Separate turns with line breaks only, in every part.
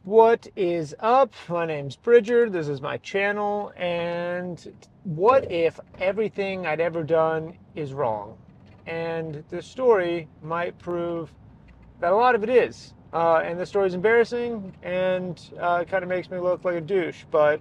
What is up? My name's Bridger. This is my channel. And what if everything I'd ever done is wrong? And the story might prove that a lot of it is. And the story's embarrassing and it kind of makes me look like a douche, but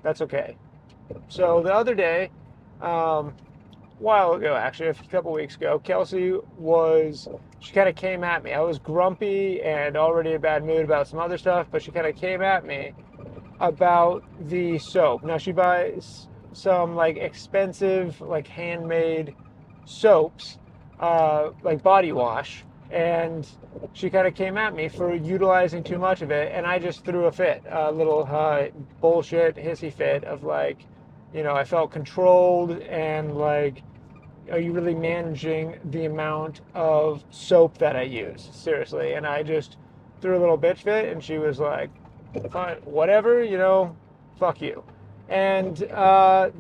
that's okay. So the other day, a while ago, actually, a couple weeks ago, she kind of came at me. I was grumpy and already in a bad mood about some other stuff, but she kind of came at me about the soap. Now, she buys some like expensive, like handmade soaps, like body wash, and she kind of came at me for utilizing too much of it, and I just threw a fit, a little bullshit, hissy fit of like, I felt controlled and like, are you really managing the amount of soap that I use? Seriously. And I just threw a little bitch fit, and she was like, fine, whatever, fuck you. And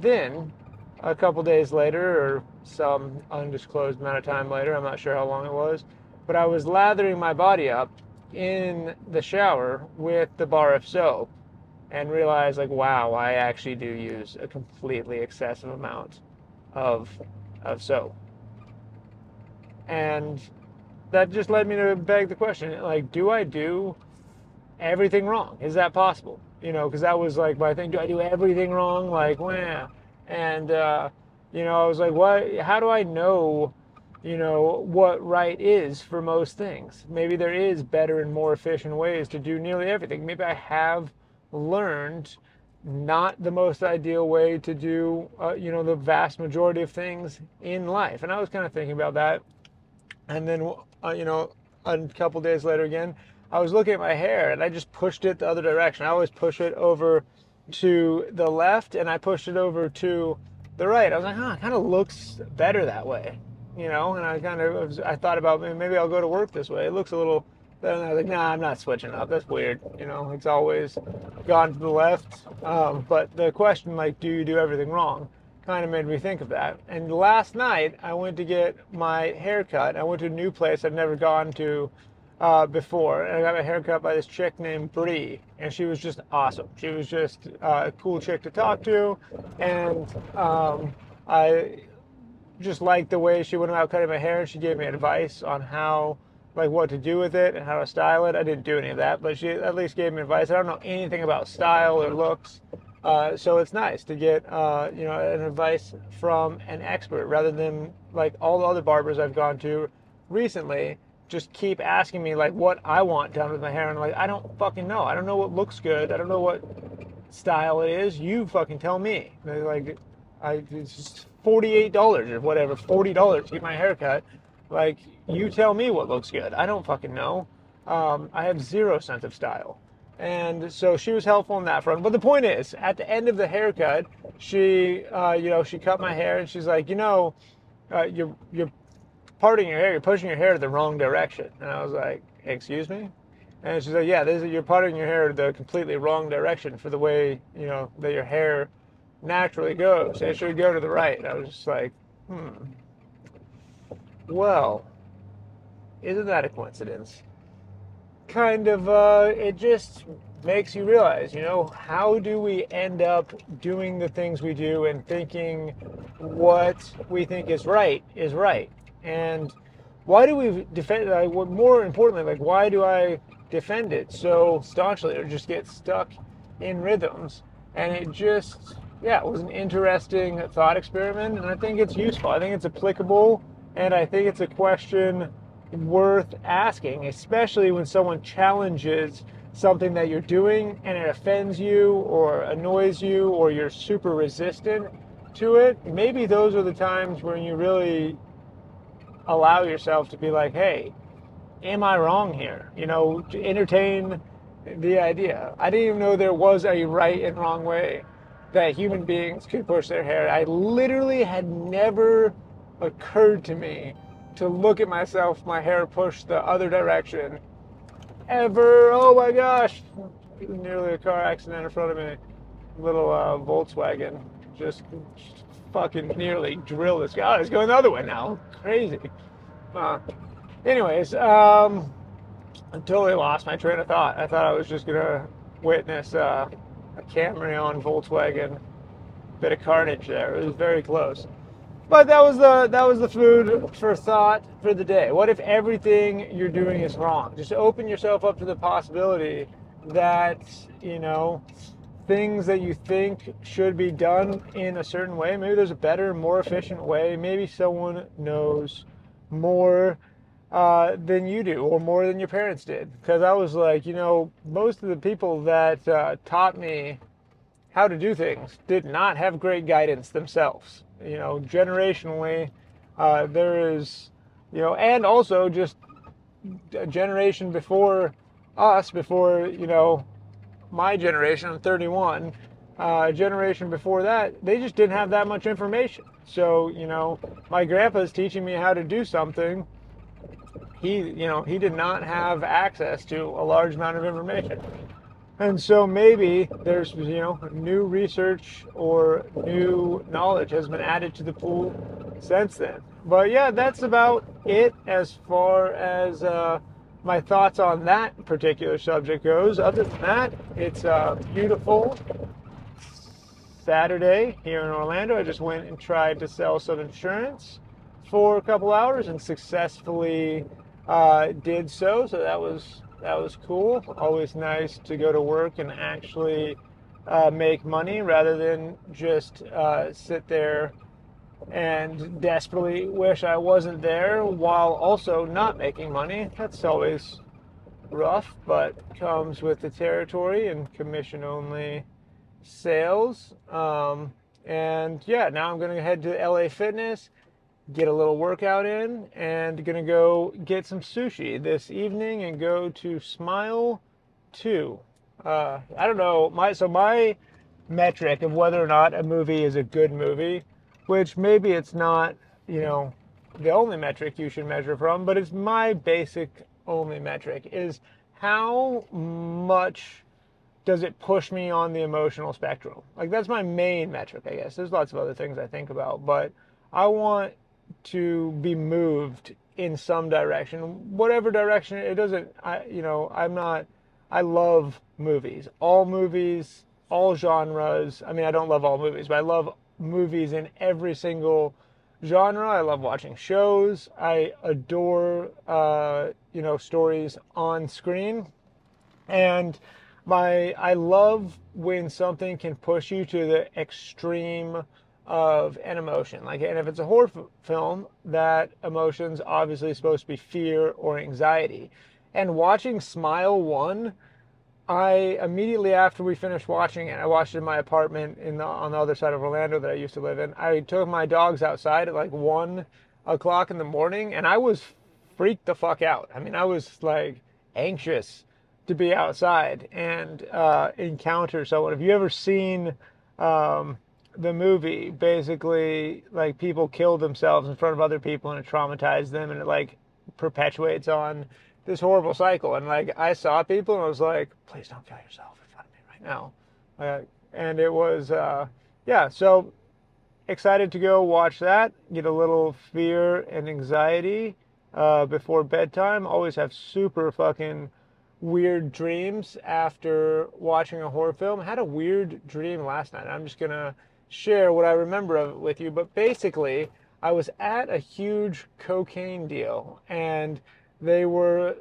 then a couple days later, or some undisclosed amount of time later, I'm not sure how long it was, but I was lathering my body up in the shower with the bar of soap and realized, like, wow, I actually do use a completely excessive amount of soap. And that just led me to beg the question, like, do I do everything wrong? Is that possible? Because that was like my thing. Do I do everything wrong? Like, wah. And, I was like, what? How do I know, what right is for most things? Maybe there is better and more efficient ways to do nearly everything. Maybe I have learned not the most ideal way to do, the vast majority of things in life. And I was kind of thinking about that. And then, a couple days later again, I was looking at my hair and I just pushed it the other direction. I always push it over to the left and I pushed it over to the right. I was like, it kind of looks better that way, and I thought about maybe I'll go to work this way. It looks a little better. And I was like, nah, I'm not switching up. That's weird. It's always gone to the left. But the question, like, do you do everything wrong? Kind of made me think of that. And last night, I went to get my hair cut. I went to a new place I'd never gone to before. And I got my hair cut by this chick named Bree. And she was just awesome. She was just a cool chick to talk to. And I just liked the way she went about cutting my hair. And she gave me advice on how, like, what to do with it and how to style it. I didn't do any of that, but she at least gave me advice. I don't know anything about style or looks. So it's nice to get, an advice from an expert rather than like all the other barbers I've gone to recently just keep asking me like what I want done with my hair. And like, I don't fucking know. I don't know what looks good. I don't know what style it is. You fucking tell me. Like, it's just $48 or whatever, $40 to get my hair cut. Like, you tell me what looks good. I don't fucking know. I have zero sense of style. And so she was helpful in that front. But the point is, at the end of the haircut, she cut my hair and she's like, you're parting your hair, you're pushing your hair the wrong direction. And I was like, excuse me? And she's like, yeah, you're parting your hair the completely wrong direction for the way, that your hair naturally goes. It should go to the right. And I was just like, well, isn't that a coincidence? Kind of, it just makes you realize, how do we end up doing the things we do and thinking what we think is right is right? And why do we defend, more importantly, like, why do I defend it so staunchly or just get stuck in rhythms? And it just, it was an interesting thought experiment, and I think it's useful. I think it's applicable, and I think it's a question worth asking, especially when someone challenges something that you're doing and it offends you or annoys you or you're super resistant to it. Maybe those are the times when you really allow yourself to be like, hey, am I wrong here? To entertain the idea. I didn't even know there was a right and wrong way that human beings could push their hair. I literally had never occurred to me to look at myself, my hair pushed the other direction, ever. Oh my gosh, nearly a car accident in front of me. Little Volkswagen just fucking nearly drilled this guy. Oh, it's going the other way now. Crazy. Anyways, I totally lost my train of thought. I thought I was just gonna witness a Camry on Volkswagen. Bit of carnage there. It was very close. But that was the food for thought for the day. What if everything you're doing is wrong? Just open yourself up to the possibility that, things that you think should be done in a certain way, maybe there's a better, more efficient way. Maybe someone knows more than you do, or more than your parents did. Because I was like, most of the people that taught me how to do things did not have great guidance themselves. Generationally, there is, and also just a generation before us, before, my generation, I'm 31, a generation before that, they just didn't have that much information. So, my grandpa's teaching me how to do something. He did not have access to a large amount of information. And so maybe there's, new research or new knowledge has been added to the pool since then. But yeah, that's about it as far as my thoughts on that particular subject goes. Other than that, it's a beautiful Saturday here in Orlando. I just went and tried to sell some insurance for a couple hours and successfully did so. So that was cool. Always nice to go to work and actually make money rather than just sit there and desperately wish I wasn't there while also not making money. That's always rough, but comes with the territory and commission only sales. And yeah, now I'm going to head to LA Fitness, get a little workout in, and gonna go get some sushi this evening and go to Smile 2. I don't know, my metric of whether or not a movie is a good movie, which maybe it's not, the only metric you should measure from, but it's my basic only metric, is how much does it push me on the emotional spectrum. Like, that's my main metric, I guess. There's lots of other things I think about, but I want to be moved in some direction, whatever direction. It doesn't, I love movies, all genres. I mean, I don't love all movies, but I love movies in every single genre. I love watching shows. I adore, stories on screen. And I love when something can push you to the extreme of an emotion. And if it's a horror film, that emotion's obviously supposed to be fear or anxiety. And watching Smile 1, I immediately after we finished watching it, I watched it in my apartment on the other side of Orlando that I used to live in. I took my dogs outside at 1 o'clock in the morning, and I was freaked the fuck out. I mean, I was anxious to be outside and encounter someone. Have you ever seen the movie? Basically, people kill themselves in front of other people and it traumatized them, and it perpetuates on this horrible cycle. And I saw people and I was like, please don't kill yourself in front of me right now. And it was so excited to go watch that, get a little fear and anxiety before bedtime. Always have super fucking weird dreams after watching a horror film. I had a weird dream last night. I'm just gonna share what I remember of it with you, but basically I was at a huge cocaine deal, and they were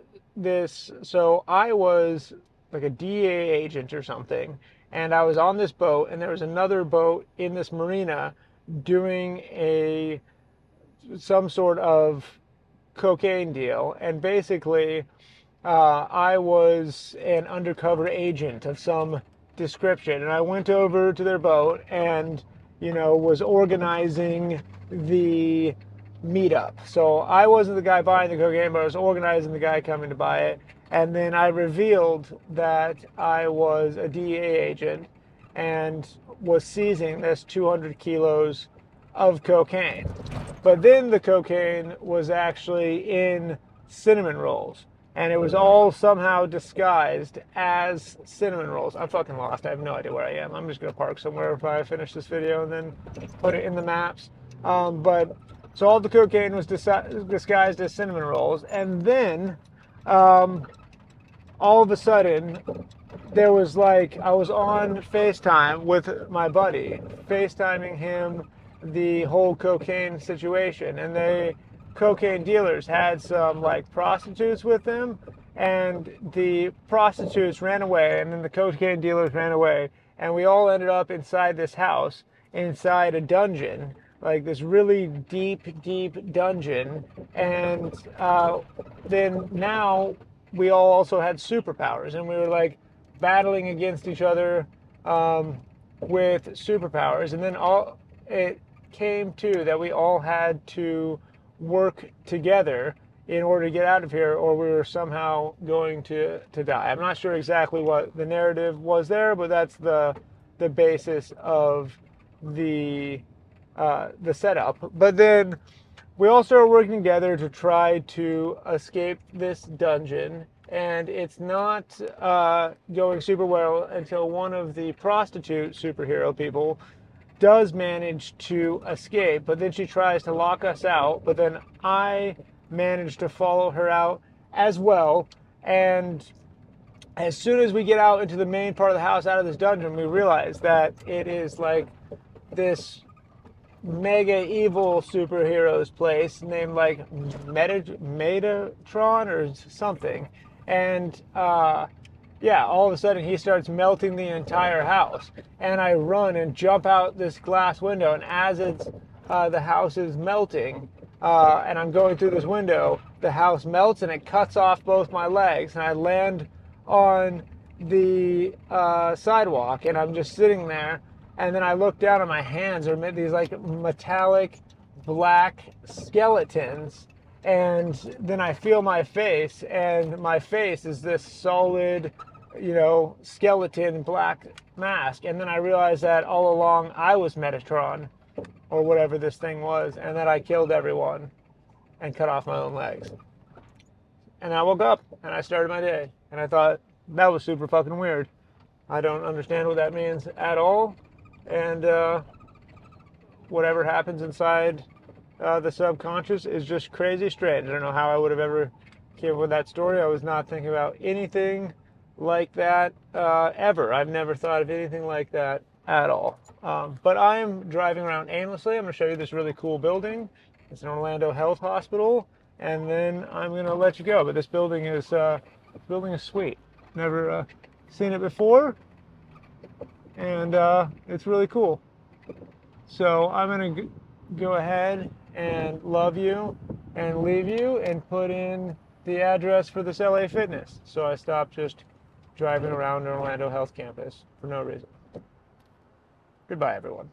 so I was like a DEA agent or something, and I was on this boat, and there was another boat in this marina doing some sort of cocaine deal, and basically I was an undercover agent of some description, and I went over to their boat and, was organizing the meetup. So I wasn't the guy buying the cocaine, but I was organizing the guy coming to buy it. And then I revealed that I was a DEA agent and was seizing this 200 kilos of cocaine. But then the cocaine was actually in cinnamon rolls, and it was all somehow disguised as cinnamon rolls. I'm fucking lost. I have no idea where I am. I'm just going to park somewhere if I finish this video and then put it in the maps. So all the cocaine was disguised as cinnamon rolls. And then all of a sudden, there was like, I was on FaceTime with my buddy, FaceTiming him the whole cocaine situation. And cocaine dealers had some like prostitutes with them, and the prostitutes ran away, and then the cocaine dealers ran away. And we all ended up inside this house, inside a dungeon, like this really deep, deep dungeon. And then now we all also had superpowers, and we were like battling against each other with superpowers. And then it came to that we all had to work together in order to get out of here, or we were somehow going to die. I'm not sure exactly what the narrative was there, but that's the basis of the setup. But then we all started working together to try to escape this dungeon, and it's not going super well until one of the prostitute superhero people does manage to escape, but then she tries to lock us out, but then I manage to follow her out as well. And as soon as we get out into the main part of the house, out of this dungeon, we realize that it is like this mega evil superheroes place named like Metatron or something. And yeah, all of a sudden he starts melting the entire house, and I run and jump out this glass window, and as the house is melting, and I'm going through this window, the house melts and it cuts off both my legs, and I land on the sidewalk, and I'm just sitting there. And then I look down, and my hands are these like metallic black skeletons. And then I feel my face, and my face is this solid, skeleton black mask. And then I realized that all along I was Metatron, or whatever this thing was, and that I killed everyone and cut off my own legs. And I woke up and I started my day, and I thought that was super fucking weird. I don't understand what that means at all. And whatever happens inside the subconscious is just crazy strange. I don't know how I would have ever came up with that story. I was not thinking about anything like that ever. I've never thought of anything like that at all. But I'm driving around aimlessly. I'm going to show you this really cool building. It's an Orlando Health Hospital, and then I'm going to let you go. But this building is sweet. Never seen it before, and it's really cool. So I'm going to go ahead and love you and leave you and put in the address for this LA Fitness. So I stopped just driving around Orlando Health Campus for no reason. Goodbye, everyone.